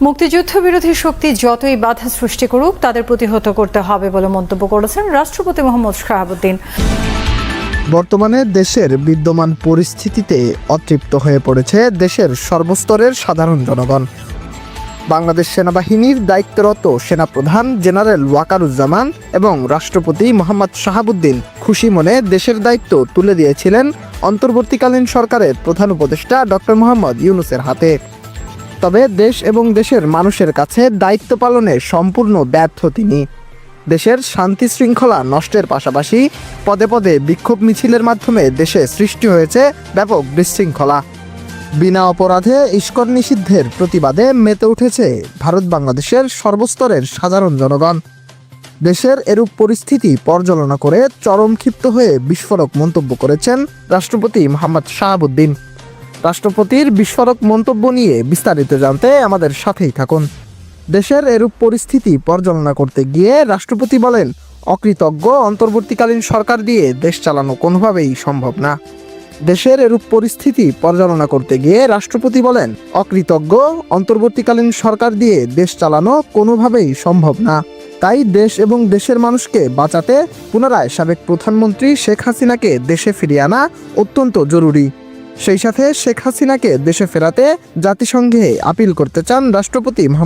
মুক্তিযুদ্ধ বিরোধী শক্তি যতই বাধা সৃষ্টি করুক তাদের প্রতিহত করতে হবে বলে মন্তব্য করেছেন রাষ্ট্রপতি মোহাম্মদ শাহাবুদ্দিন। বর্তমানে দেশের বিদ্যমান পরিস্থিতিতে অতৃপ্ত হয়ে পড়েছে দেশের সর্বস্তরের সাধারণ জনগণ। বাংলাদেশ সেনাবাহিনীর দায়িত্বরত সেনাপ্রধান জেনারেল ওয়াকারুজ্জামান এবং রাষ্ট্রপতি মোহাম্মদ শাহাবুদ্দিন খুশি মনে দেশের দায়িত্ব তুলে দিয়েছিলেন অন্তর্বর্তীকালীন সরকারের প্রধান উপদেষ্টা ডক্টর মোহাম্মদ ইউনূসের হাতে। তবে দেশ এবং দেশের মানুষের কাছে দায়িত্ব পালনে সম্পূর্ণ ব্যর্থ তিনি। দেশের শান্তি শৃঙ্খলা নষ্টের পাশাপাশি পদে পদে বিক্ষোভ মিছিলের মাধ্যমে দেশে সৃষ্টি হয়েছে ব্যাপক বিশৃঙ্খলা। বিনা অপরাধে ইস্কন নিষিদ্ধের প্রতিবাদে মেতে উঠেছে ভারত বাংলাদেশের সর্বস্তরের সাধারণ জনগণ। দেশের এরূপ পরিস্থিতি পর্যালোচনা করে চরম ক্ষিপ্ত হয়ে বিস্ফোরক মন্তব্য করেছেন রাষ্ট্রপতি মোহাম্মদ শাহাবুদ্দিন। রাষ্ট্রপতির বিস্ফোরক মন্তব্য নিয়ে বিস্তারিত জানতে আমাদের সাথেই থাকুন। দেশের এরূপ পরিস্থিতি পর্যালোচনা করতে গিয়ে রাষ্ট্রপতি বলেন, অকৃতজ্ঞ অন্তর্বর্তীকালীন সরকার দিয়ে দেশ চালানো কোনোভাবেই সম্ভব না। দেশের এরূপ পরিস্থিতি পর্যালোচনা করতে গিয়ে রাষ্ট্রপতি বলেন, অকৃতজ্ঞ অন্তর্বর্তীকালীন সরকার দিয়ে দেশ চালানো কোনোভাবেই সম্ভব না। তাই দেশ এবং দেশের মানুষকে বাঁচাতে পুনরায় সাবেক প্রধানমন্ত্রী শেখ হাসিনাকে দেশে ফিরিয়ে আনা অত্যন্ত জরুরি। সেই সাথে শেখ হাসিনাকে দেশে ফেরাতে জাতিসংঘে আপিল করতে চান রাষ্ট্রপতি মোহাম্মদ